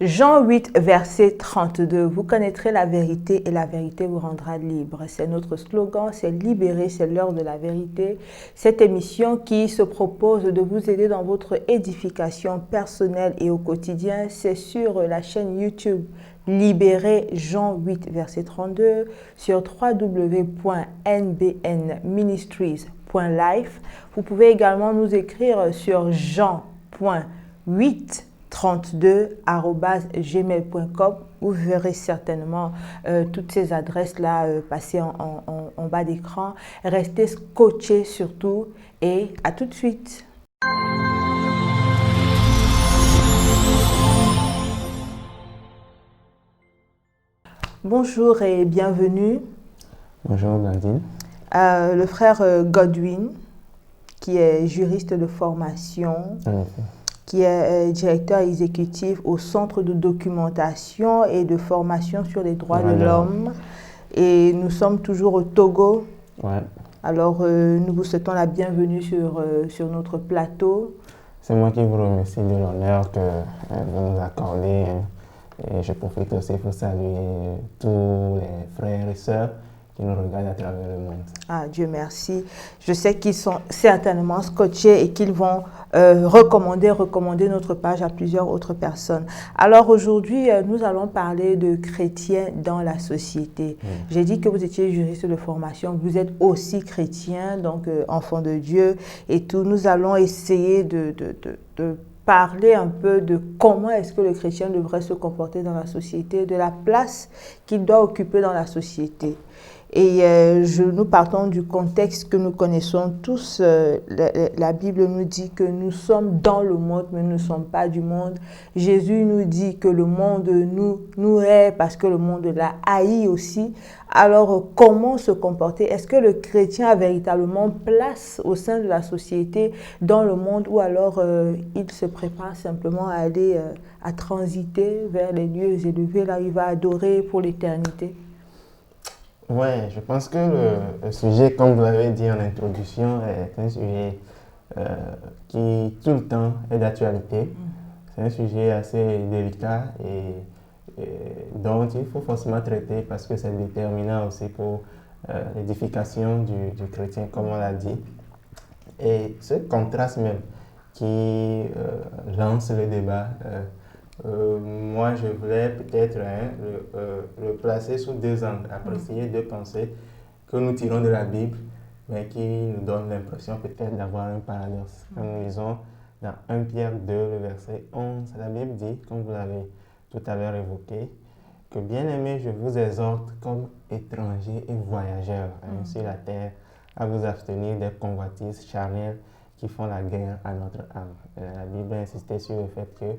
Jean 8, verset 32, vous connaîtrez la vérité et la vérité vous rendra libre. C'est notre slogan, c'est libérer, c'est l'heure de la vérité. Cette émission qui se propose de vous aider dans votre édification personnelle et au quotidien, c'est sur la chaîne YouTube Libérer Jean 8, verset 32, sur www.nbnministries.life. Vous pouvez également nous écrire sur jean.832@gmail.com. Vous verrez certainement toutes ces adresses-là passer en bas d'écran. Restez scotchés surtout et à tout de suite. Bonjour et bienvenue. Bonjour Blandine. Le frère Godwin, qui est juriste de formation, qui est directeur exécutif au Centre de documentation et de formation sur les droits de l'homme. Et nous sommes toujours au Togo. Ouais. Alors, nous vous souhaitons la bienvenue sur notre plateau. C'est moi qui vous remercie de l'honneur que vous nous accordez. Et je profite aussi pour saluer tous les frères et sœurs qui nous regardent à travers le monde. Ah, Dieu merci. Je sais qu'ils sont certainement scotchés et qu'ils vont recommander notre page à plusieurs autres personnes. Alors aujourd'hui, nous allons parler de chrétiens dans la société. J'ai dit que vous étiez juriste de formation, vous êtes aussi chrétien, donc enfant de Dieu et tout. Nous allons essayer de parler un peu de comment est-ce que le chrétien devrait se comporter dans la société, de la place qu'il doit occuper dans la société. Et nous partons du contexte que nous connaissons tous. La Bible nous dit que nous sommes dans le monde, mais nous ne sommes pas du monde. Jésus nous dit que le monde nous hait parce que le monde l'a haï aussi. Alors, comment se comporter? Est-ce que le chrétien a véritablement place au sein de la société, dans le monde, ou alors il se prépare simplement à aller, à transiter vers les lieux élevés, là il va adorer pour l'éternité? Ouais, je pense que le sujet, comme vous l'avez dit en introduction, est un sujet qui tout le temps est d'actualité. C'est un sujet assez délicat et dont il faut forcément traiter parce que c'est déterminant aussi pour l'édification du chrétien, comme on l'a dit. Et ce contraste même qui lance le débat, moi, je voulais peut-être le placer sous deux angles, apprécier deux pensées que nous tirons de la Bible, mais qui nous donnent l'impression peut-être d'avoir un paradoxe. Quand nous lisons dans 1 Pierre 2, le verset 11, la Bible dit, comme vous l'avez tout à l'heure évoqué, que bien-aimés, je vous exhorte comme étrangers et voyageurs sur la terre à vous abstenir des convoitises charnelles qui font la guerre à notre âme. La Bible insistait sur le fait que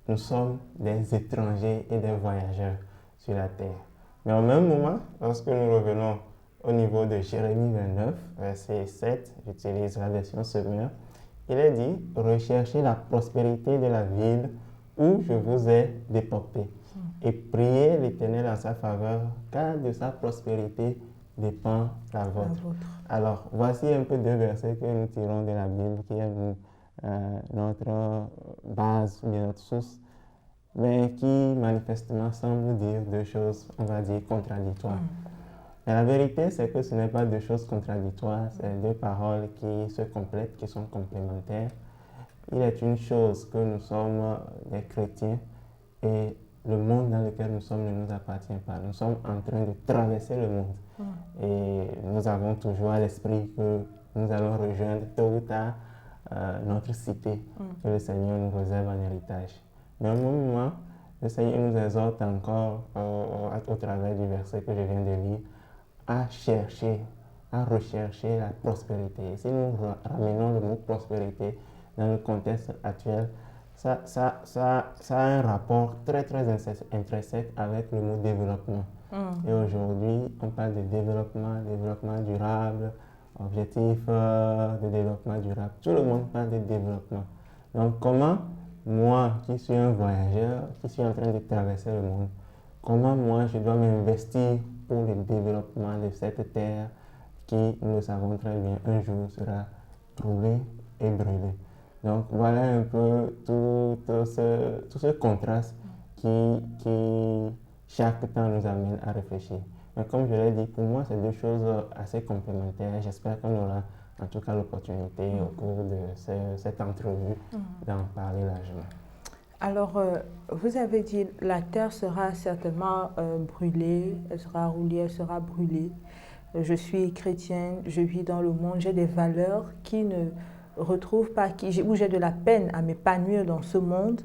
nous sommes des étrangers et des voyageurs sur la terre. Mais au même moment, lorsque nous revenons au niveau de Jérémie 29, verset 7, j'utilise la version Semeur, il est dit « Recherchez la prospérité de la ville où je vous ai déporté et priez l'Éternel en sa faveur, car de sa prospérité dépend la vôtre. » Alors, voici un peu deux versets que nous tirons de la Bible qui est notre base, notre source, mais qui manifestement semble dire deux choses, on va dire, contradictoires. Mais la vérité, c'est que ce n'est pas deux choses contradictoires, c'est deux paroles qui se complètent, qui sont complémentaires. Il est une chose que nous sommes des chrétiens et le monde dans lequel nous sommes ne nous appartient pas. Nous sommes en train de traverser le monde. Et nous avons toujours à l'esprit que nous allons rejoindre tôt ou tard notre cité que le Seigneur nous réserve en héritage. Mais au même moment, le Seigneur nous exhorte encore au travers du verset que je viens de lire à chercher, à rechercher la prospérité. Et si nous ramenons le mot prospérité dans le contexte actuel, ça a un rapport très intrinsèque avec le mot développement. Et aujourd'hui, on parle de développement durable, objectif de développement durable. Tout le monde parle de développement. Donc, comment moi qui suis un voyageur, qui suis en train de traverser le monde, comment moi je dois m'investir pour le développement de cette terre qui, nous le savons très bien, un jour sera brûlée et brûlée. Donc voilà un peu tout ce contraste qui chaque temps nous amène à réfléchir. Mais comme je l'ai dit, pour moi, c'est deux choses assez complémentaires. J'espère qu'on aura en tout cas l'opportunité au cours de cette entrevue d'en parler largement. Alors, vous avez dit la terre sera certainement brûlée, elle sera roulée, elle sera brûlée. Je suis chrétienne, je vis dans le monde, j'ai des valeurs qui ne retrouvent pas, où j'ai de la peine à m'épanouir dans ce monde.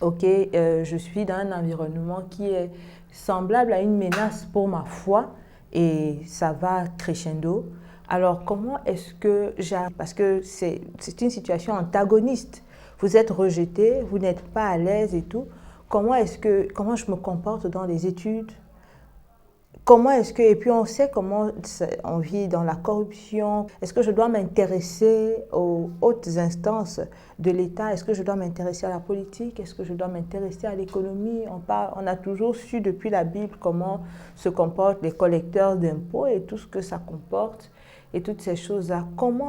Ok, je suis dans un environnement qui est semblable à une menace pour ma foi et ça va crescendo. Alors, comment est-ce que j'arrive? Parce que c'est une situation antagoniste. Vous êtes rejeté, vous n'êtes pas à l'aise et tout. Comment je me comporte dans les études? Et puis on sait comment on vit dans la corruption. Est-ce que je dois m'intéresser aux hautes instances de l'État? Est-ce que je dois m'intéresser à la politique? Est-ce que je dois m'intéresser à l'économie? On a toujours su depuis la Bible comment se comportent les collecteurs d'impôts et tout ce que ça comporte et toutes ces choses-là.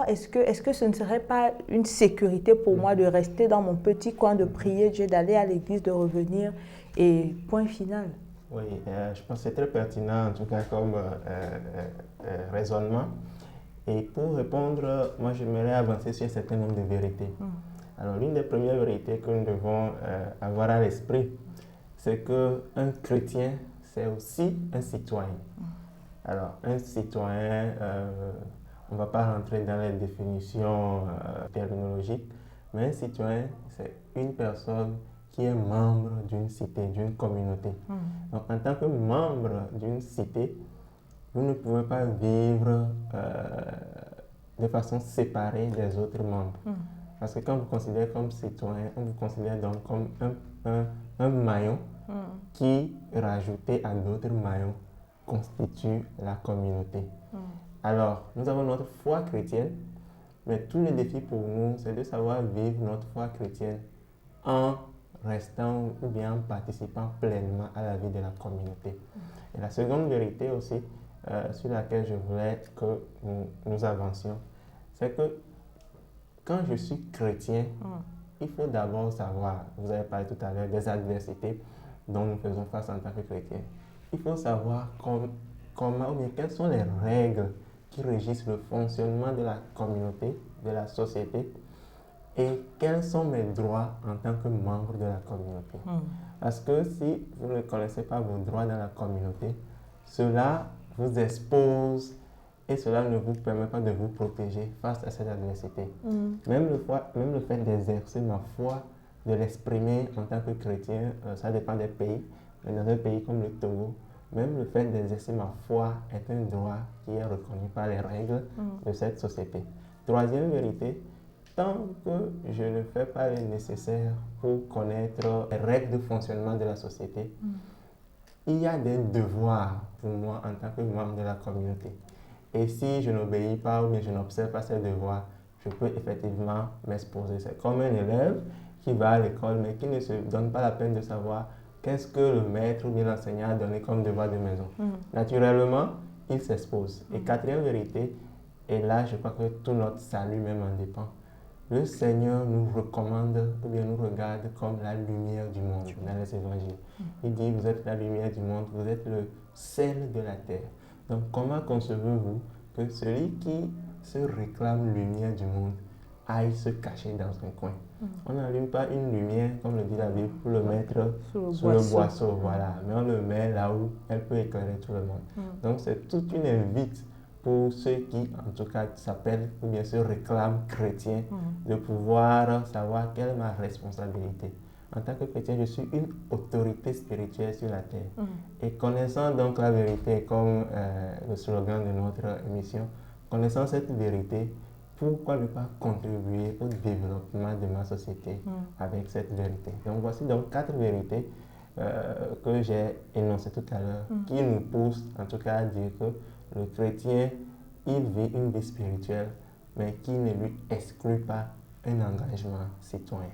Est-ce que ce ne serait pas une sécurité pour moi de rester dans mon petit coin, de prier Dieu, d'aller à l'église, de revenir et point final? Oui, je pense que c'est très pertinent, en tout cas, comme raisonnement. Et pour répondre, moi, j'aimerais avancer sur un certain nombre de vérités. Alors, l'une des premières vérités que nous devons avoir à l'esprit, c'est qu'un chrétien, c'est aussi un citoyen. Alors, un citoyen, on ne va pas rentrer dans les définitions terminologiques, mais un citoyen, c'est une personne qui est membre d'une cité, d'une communauté. Donc, en tant que membre d'une cité, vous ne pouvez pas vivre de façon séparée des autres membres. Parce que quand vous considérez comme citoyen, on vous considère donc comme un maillon qui, rajouté à d'autres maillons, constitue la communauté. Alors, nous avons notre foi chrétienne, mais tout le défi pour nous, c'est de savoir vivre notre foi chrétienne en restant ou bien en participant pleinement à la vie de la communauté. Et la seconde vérité aussi, sur laquelle je voulais que nous avancions, c'est que quand je suis chrétien, il faut d'abord savoir, vous avez parlé tout à l'heure des adversités dont nous faisons face en tant que chrétiens. Il faut savoir comment ou bien quelles sont les règles qui régissent le fonctionnement de la communauté, de la société, et quels sont mes droits en tant que membre de la communauté. Parce que si vous ne connaissez pas vos droits dans la communauté, cela vous expose et cela ne vous permet pas de vous protéger face à cette adversité. Même le fait d'exercer ma foi, de l'exprimer en tant que chrétien, ça dépend des pays. Mais dans un pays comme le Togo, même le fait d'exercer ma foi est un droit qui est reconnu par les règles de cette société. Troisième vérité, tant que je ne fais pas le nécessaire pour connaître les règles de fonctionnement de la société, il y a des devoirs pour moi en tant que membre de la communauté. Et si je n'obéis pas ou bien je n'observe pas ces devoirs, je peux effectivement m'exposer. C'est comme un élève qui va à l'école mais qui ne se donne pas la peine de savoir qu'est-ce que le maître ou bien l'enseignant a donné comme devoir de maison. Naturellement, il s'expose. Et quatrième vérité, et là je crois que tout notre salut même en dépend, le Seigneur nous recommande ou bien nous regarde comme la lumière du monde dans les évangiles. Il dit, vous êtes la lumière du monde, vous êtes le sel de la terre. Donc comment concevez-vous que celui qui se réclame lumière du monde aille se cacher dans un coin? On n'allume pas une lumière, comme le dit la Bible, pour le mettre sous le boisseau, voilà. Mais on le met là où elle peut éclairer tout le monde. Donc c'est toute une invite pour ceux qui, en tout cas, s'appellent ou bien se réclament chrétiens, de pouvoir savoir quelle est ma responsabilité. En tant que chrétien, je suis une autorité spirituelle sur la terre. Et connaissant donc la vérité, comme le slogan de notre émission, connaissant cette vérité, pourquoi ne pas contribuer au développement de ma société avec cette vérité? Donc voici donc 4 vérités que j'ai énoncées tout à l'heure, qui nous poussent en tout cas à dire que le chrétien, il vit une vie spirituelle, mais qui ne lui exclut pas un engagement citoyen.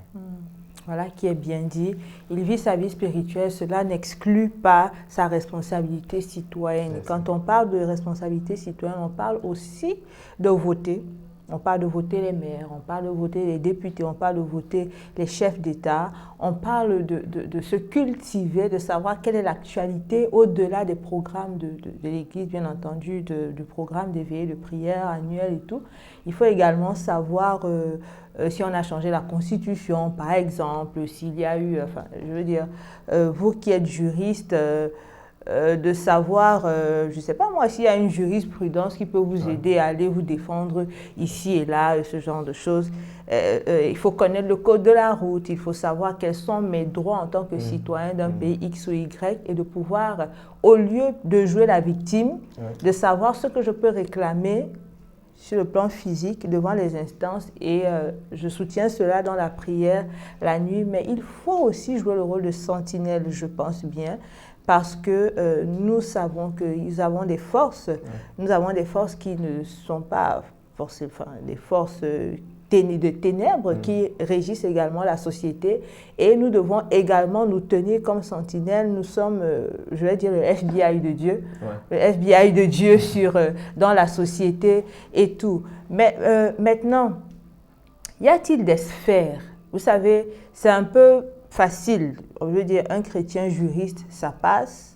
Voilà qui est bien dit. Il vit sa vie spirituelle, cela n'exclut pas sa responsabilité citoyenne. Quand on parle de responsabilité citoyenne, on parle aussi de voter. On parle de voter les maires, on parle de voter les députés, on parle de voter les chefs d'État, on parle de se cultiver, de savoir quelle est l'actualité au-delà des programmes de l'Église, bien entendu, du programme des veillées de prière annuelles et tout. Il faut également savoir si on a changé la Constitution, par exemple, s'il y a eu, enfin, je veux dire, vous qui êtes juriste, de savoir, je ne sais pas moi, s'il y a une jurisprudence qui peut vous aider à aller vous défendre ici et là, ce genre de choses. Il faut connaître le code de la route, il faut savoir quels sont mes droits en tant que citoyen d'un pays X ou Y et de pouvoir, au lieu de jouer la victime, de savoir ce que je peux réclamer sur le plan physique devant les instances et je soutiens cela dans la prière la nuit, mais il faut aussi jouer le rôle de sentinelle, je pense bien, parce que nous savons que nous avons des forces, qui ne sont pas forcément des forces de ténèbres qui régissent également la société et nous devons également nous tenir comme sentinelles. Nous sommes, je vais dire, le FBI de Dieu, le FBI de Dieu dans la société et tout. Mais maintenant, y a-t-il des sphères? Vous savez, c'est un peu facile. On veut dire, un chrétien juriste, ça passe.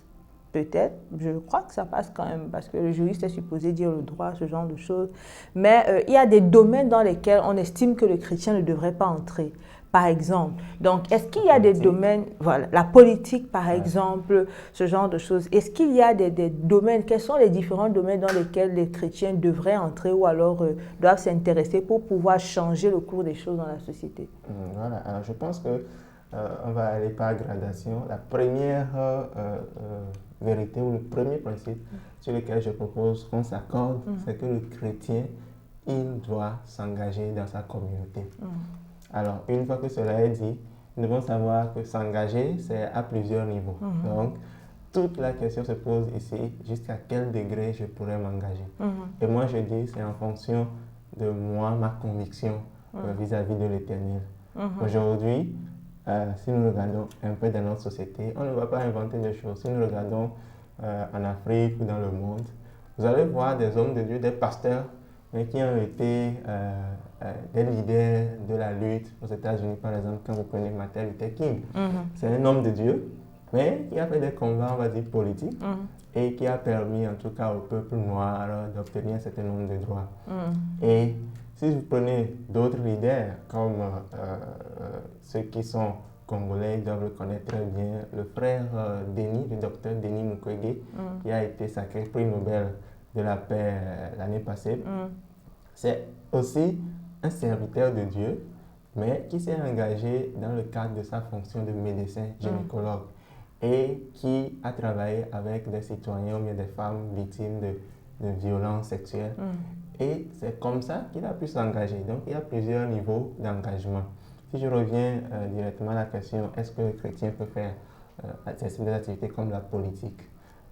Peut-être, je crois que ça passe quand même, parce que le juriste est supposé dire le droit, ce genre de choses. Mais il y a des domaines dans lesquels on estime que le chrétien ne devrait pas entrer. Par exemple, donc est-ce qu'il y a des domaines, voilà, la politique par exemple, ce genre de choses. Est-ce qu'il y a des domaines, quels sont les différents domaines dans lesquels les chrétiens devraient entrer ou alors doivent s'intéresser pour pouvoir changer le cours des choses dans la société? Voilà, alors je pense que on va aller par gradation. La première vérité ou le premier principe sur lequel je propose qu'on s'accorde, c'est que le chrétien, il doit s'engager dans sa communauté. Alors, une fois que cela est dit, nous devons savoir que s'engager, c'est à plusieurs niveaux. Donc, toute la question se pose ici, jusqu'à quel degré je pourrais m'engager. Et moi, je dis, c'est en fonction de moi, ma conviction vis-à-vis de l'Éternel. Aujourd'hui, si nous regardons un peu dans notre société, on ne va pas inventer des choses. Si nous regardons en Afrique ou dans le monde, vous allez voir des hommes de Dieu, des pasteurs, mais qui ont été des leaders de la lutte aux États-Unis, par exemple, quand vous prenez Martin Luther King. C'est un homme de Dieu, mais qui a fait des combats, on va dire, politiques, et qui a permis, en tout cas, au peuple noir d'obtenir un certain nombre de droits. Et si vous prenez d'autres leaders, comme ceux qui sont congolais, ils doivent le connaître très bien, le frère Denis, le docteur Denis Mukwege, qui a été sacré prix Nobel de la paix l'année passée, c'est aussi un serviteur de Dieu, mais qui s'est engagé dans le cadre de sa fonction de médecin gynécologue et qui a travaillé avec des citoyens ou bien des femmes victimes de violences sexuelles. Et c'est comme ça qu'il a pu s'engager. Donc, il y a plusieurs niveaux d'engagement. Si je reviens directement à la question, est-ce que le chrétien peut faire des activités comme la politique?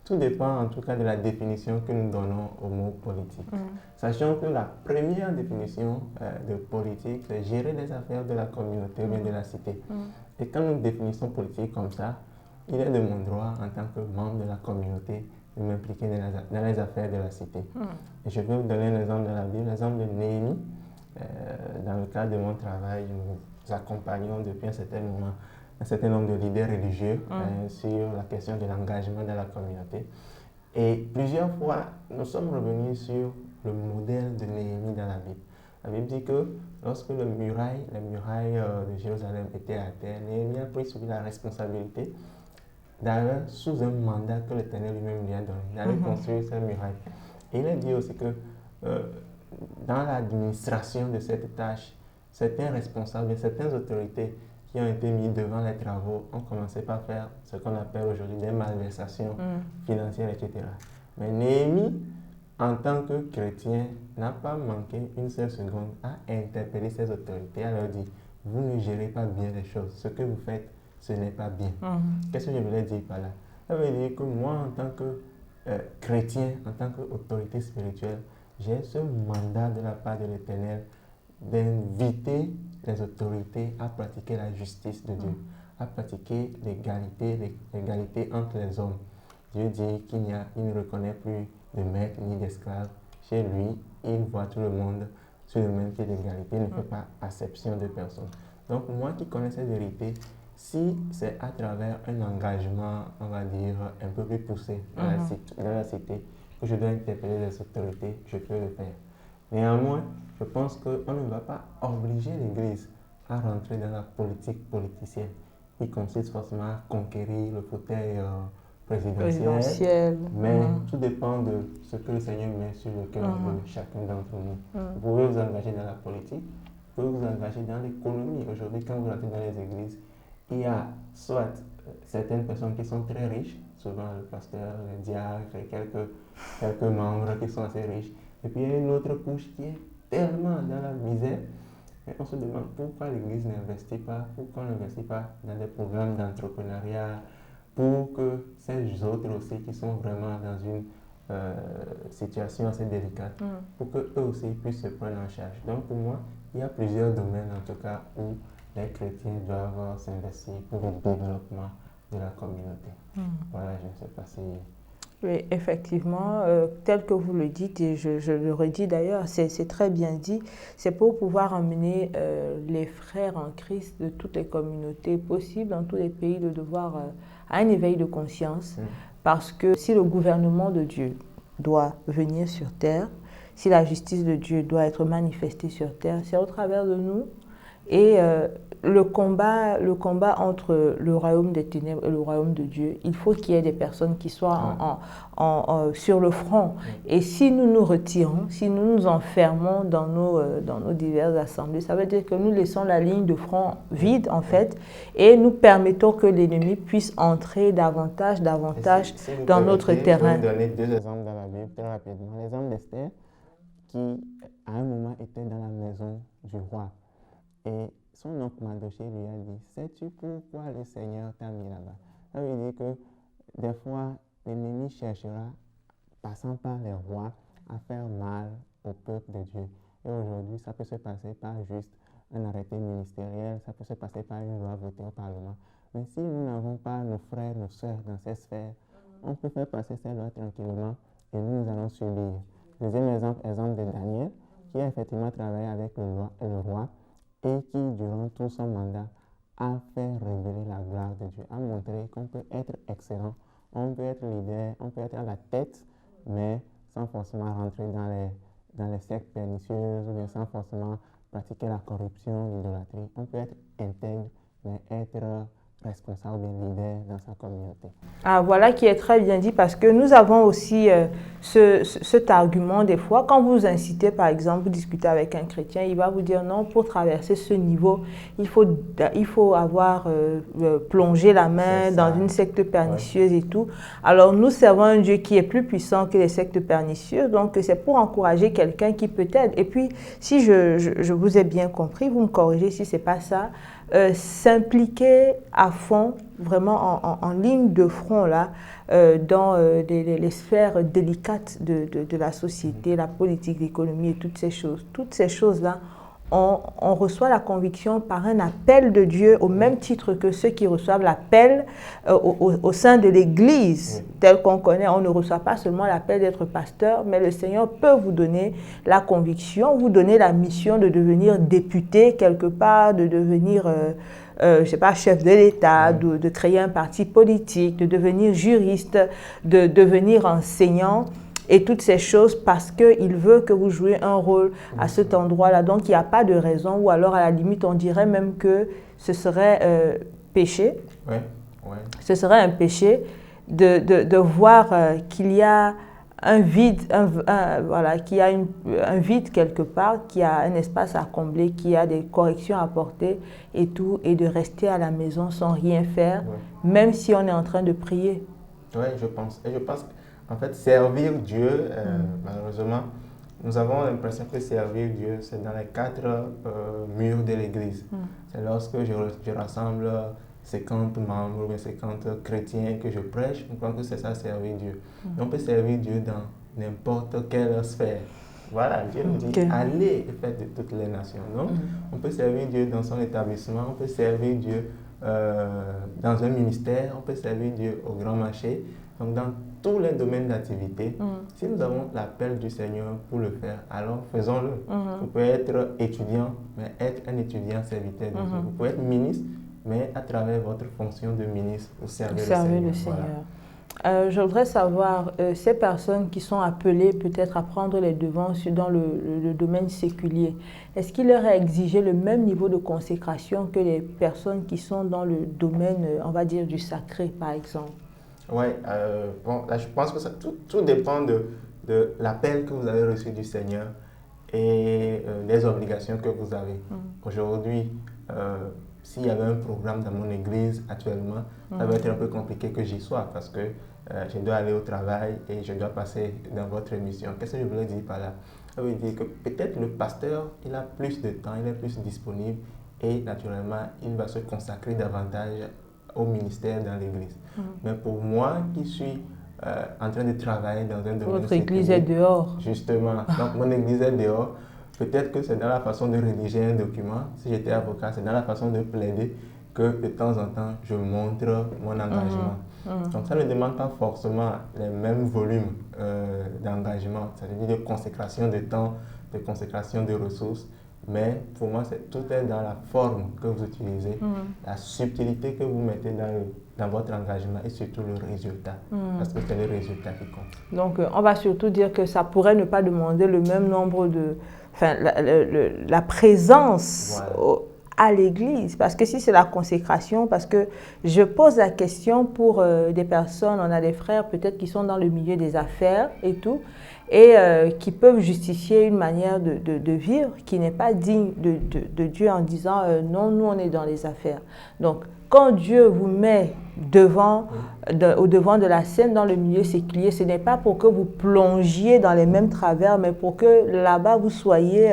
Tout dépend en tout cas de la définition que nous donnons au mot politique. Sachant que la première définition de politique, c'est gérer les affaires de la communauté ou bien de la cité. Et quand nous définissons politique comme ça, il est de mon droit en tant que membre de la communauté de m'impliquer dans les affaires de la cité. Et je vais vous donner un exemple de la Bible, l'exemple de Néhémie. Dans le cadre de mon travail, nous accompagnons depuis un certain moment un certain nombre de leaders religieux sur la question de l'engagement dans la communauté. Et plusieurs fois, nous sommes revenus sur le modèle de Néhémie dans la Bible. La Bible dit que lorsque les murailles de Jérusalem étaient à terre, Néhémie a pris sur lui la responsabilité d'aller sous un mandat que l'Éternel lui-même lui a donné, d'aller construire ces murailles. Et il a dit aussi que dans l'administration de cette tâche, certains responsables, certaines autorités qui ont été mis devant les travaux ont commencé par faire ce qu'on appelle aujourd'hui des malversations financières, etc. Mais Néhémie, en tant que chrétien, n'a pas manqué une seule seconde à interpeller ces autorités, à leur dire, vous ne gérez pas bien les choses, ce que vous faites, ce n'est pas bien. Qu'est-ce que je voulais dire par là? Ça veut dire que moi, en tant que chrétien, en tant qu'autorité spirituelle, j'ai ce mandat de la part de l'Éternel d'inviter les autorités à pratiquer la justice de Dieu, à pratiquer l'égalité entre les hommes. Dieu dit qu'il ne reconnaît plus de maître ni d'esclave. Chez lui, il voit tout le monde sur le même pied d'égalité, il ne fait pas acception de personne. Donc moi qui connais cette vérité, si c'est à travers un engagement, on va dire, un peu plus poussé dans la cité, que je dois interpeller les autorités, je peux le faire. Néanmoins, je pense qu'on ne va pas obliger l'Église à rentrer dans la politique politicienne, qui consiste forcément à conquérir le fauteuil présidentiel, mais tout dépend de ce que le Seigneur met sur le cœur de chacun d'entre nous. Vous pouvez vous engager dans la politique, vous pouvez vous engager dans l'économie. Aujourd'hui, quand vous entrez dans les églises, il y a soit certaines personnes qui sont très riches, souvent le pasteur, le diacre et quelques membres qui sont assez riches, et puis il y a une autre couche qui est tellement dans la misère. Et on se demande pourquoi l'Église n'investit pas, pourquoi on n'investit pas dans des programmes d'entrepreneuriat, pour que ces autres aussi qui sont vraiment dans une situation assez délicate, pour qu'eux aussi puissent se prendre en charge. Donc pour moi, il y a plusieurs domaines en tout cas où les chrétiens doivent s'investir pour le développement de la communauté. Voilà, je ne sais pas si... Oui, effectivement, tel que vous le dites, et je le redis d'ailleurs, c'est très bien dit, c'est pour pouvoir emmener les frères en Christ de toutes les communautés possibles, dans tous les pays, de devoir à un éveil de conscience, parce que si le gouvernement de Dieu doit venir sur terre, si la justice de Dieu doit être manifestée sur terre, c'est au travers de nous. Et le combat entre le royaume des ténèbres et le royaume de Dieu, il faut qu'il y ait des personnes qui soient sur le front. Et si nous nous retirons, si nous nous enfermons dans nos diverses assemblées, ça veut dire que nous laissons la ligne de front vide, en fait, et nous permettons que l'ennemi puisse entrer davantage dans notre terrain. Je vais donner deux exemples dans la Bible très rapidement. L'exemple d'Esther, qui à un moment était dans la maison du roi. Et son oncle Mardochée lui a dit, sais-tu pourquoi le Seigneur t'a mis là-bas? Ça veut dire que des fois, l'ennemi cherchera, passant par les rois, à faire mal au peuple de Dieu. Et aujourd'hui, ça peut se passer par juste un arrêté ministériel, ça peut se passer par une loi votée au Parlement. Mais si nous n'avons pas nos frères, nos sœurs dans ces sphères, on peut faire passer ces lois tranquillement et nous allons subir. Deuxième exemple de Daniel, qui a effectivement travaillé avec le roi, et qui, durant tout son mandat, a fait révéler la gloire de Dieu, a montré qu'on peut être excellent, on peut être leader, on peut être à la tête, mais sans forcément rentrer dans les sectes pernicieuses ou bien sans forcément pratiquer la corruption, l'idolâtrie. On peut être intègre, mais être responsable et leader dans sa communauté. Ah, voilà qui est très bien dit, parce que nous avons aussi cet argument des fois. Quand vous incitez, par exemple, vous discutez avec un chrétien, il va vous dire non, pour traverser ce niveau, il faut avoir plongé la main dans une secte pernicieuse et tout. Alors nous servons un Dieu qui est plus puissant que les sectes pernicieuses, donc c'est pour encourager quelqu'un qui peut-être, et puis si je vous ai bien compris, vous me corrigez si ce n'est pas ça, s'impliquer à fond, vraiment en ligne de front là, dans les sphères délicates de la société, la politique, l'économie et toutes ces choses. Toutes ces choses-là, on reçoit la conviction par un appel de Dieu au même titre que ceux qui reçoivent l'appel au sein de l'Église tel qu'on connaît. On ne reçoit pas seulement l'appel d'être pasteur, mais le Seigneur peut vous donner la conviction, vous donner la mission de devenir député quelque part, de devenir, je ne sais pas, chef de l'État, de créer un parti politique, de devenir juriste, de devenir enseignant. Et toutes ces choses parce qu'il veut que vous jouiez un rôle à cet endroit-là. Donc, il n'y a pas de raison, ou alors à la limite, on dirait même que ce serait péché. Ce serait un péché de voir qu'il y a un vide, voilà, qu'il y a un vide quelque part, qu'il y a un espace à combler, qu'il y a des corrections à apporter et tout, et de rester à la maison sans rien faire, même si on est en train de prier. Oui, je pense. Et je pense en fait, servir Dieu, malheureusement, nous avons l'impression que servir Dieu, c'est dans les quatre murs de l'Église. C'est lorsque je rassemble 50 membres ou 50 chrétiens que je prêche, je pense que c'est ça, servir Dieu. On peut servir Dieu dans n'importe quelle sphère. Voilà, Dieu nous dit allez et faites de toutes les nations. Donc, on peut servir Dieu dans son établissement, on peut servir Dieu dans un ministère, on peut servir Dieu au grand marché. Donc, dans tous les domaines d'activité, si nous avons l'appel du Seigneur pour le faire, alors faisons-le. Vous pouvez être étudiant, mais être un étudiant serviteur de Dieu. Vous pouvez être ministre, mais à travers votre fonction de ministre, vous servez le Seigneur. Voilà. Je voudrais savoir, ces personnes qui sont appelées peut-être à prendre les devants dans le domaine séculier, est-ce qu'il leur est exigé le même niveau de consécration que les personnes qui sont dans le domaine, on va dire, du sacré, par exemple? Oui, bon, là, je pense que tout dépend de l'appel que vous avez reçu du Seigneur et des obligations que vous avez. Aujourd'hui, s'il y avait un programme dans mon église actuellement, ça va être un peu compliqué que j'y sois parce que je dois aller au travail et je dois passer dans votre émission. Qu'est-ce que je voulais dire par là? Ça veut dire que peut-être le pasteur, il a plus de temps, il est plus disponible et naturellement, il va se consacrer davantage au ministère dans l'église. Mais pour moi qui suis en train de travailler dans un domaine Votre église est dehors. Justement, donc mon église est dehors. Peut-être que c'est dans la façon de rédiger un document. Si j'étais avocat, c'est dans la façon de plaider que de temps en temps, je montre mon engagement. Donc ça ne demande pas forcément les mêmes volumes d'engagement, c'est-à-dire de consécration de temps, de consécration de ressources. Mais pour moi, tout est dans la forme que vous utilisez, la subtilité que vous mettez dans votre engagement et surtout le résultat. Parce que c'est le résultat qui compte. Donc, on va surtout dire que ça pourrait ne pas demander le même nombre de... Enfin, la présence à l'église. Parce que si c'est la consécration, parce que je pose la question pour des personnes, on a des frères peut-être qui sont dans le milieu des affaires et tout, et qui peuvent justifier une manière de vivre qui n'est pas digne de Dieu en disant non, nous on est dans les affaires. Donc, quand Dieu vous met au devant de la scène dans le milieu séculier, ce n'est pas pour que vous plongiez dans les mêmes travers, mais pour que là-bas vous soyez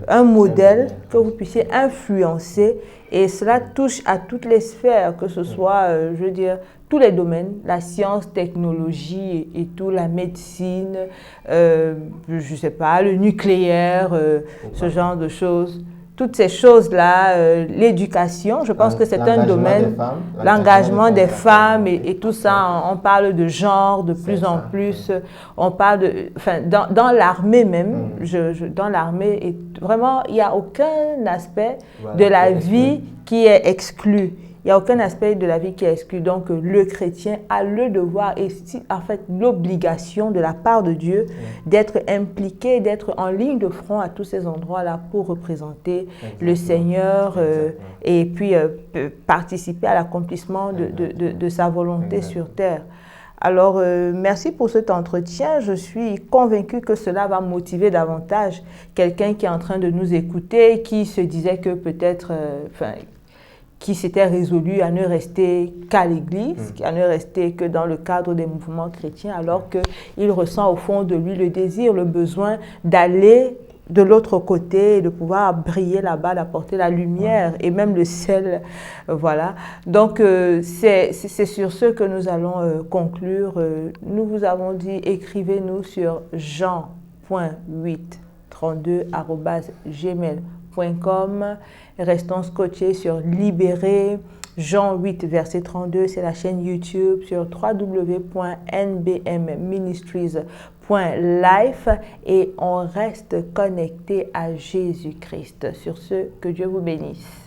un modèle, que vous puissiez influencer. Et cela touche à toutes les sphères, que ce soit, je veux dire, tous les domaines, la science, technologie et tout, la médecine, je ne sais pas, le nucléaire, ce genre de choses. Toutes ces choses-là, l'éducation, je pense que c'est un domaine, l'engagement des femmes et tout ça, on parle de genre de plus en plus, on parle de, enfin, dans l'armée même, dans l'armée, vraiment, il n'y a aucun aspect de la vie qui est exclu. Il n'y a aucun aspect de la vie qui est exclu. Donc, le chrétien a le devoir et en fait l'obligation de la part de Dieu d'être impliqué, d'être en ligne de front à tous ces endroits-là pour représenter le Seigneur et puis participer à l'accomplissement de sa volonté sur terre. Alors, merci pour cet entretien. Je suis convaincue que cela va motiver davantage quelqu'un qui est en train de nous écouter, qui se disait que peut-être... qui s'était résolu à ne rester qu'à l'église, à ne rester que dans le cadre des mouvements chrétiens, alors qu'il ressent au fond de lui le désir, le besoin d'aller de l'autre côté, de pouvoir briller là-bas, d'apporter la lumière et même le sel. Voilà. Donc, c'est sur ce que nous allons conclure. Nous vous avons dit, écrivez-nous sur jean.832@gmail.com. Restons scotchés sur Libéré, Jean 8, verset 32, c'est la chaîne YouTube, sur www.nbmministries.life et on reste connecté à Jésus-Christ. Sur ce, que Dieu vous bénisse.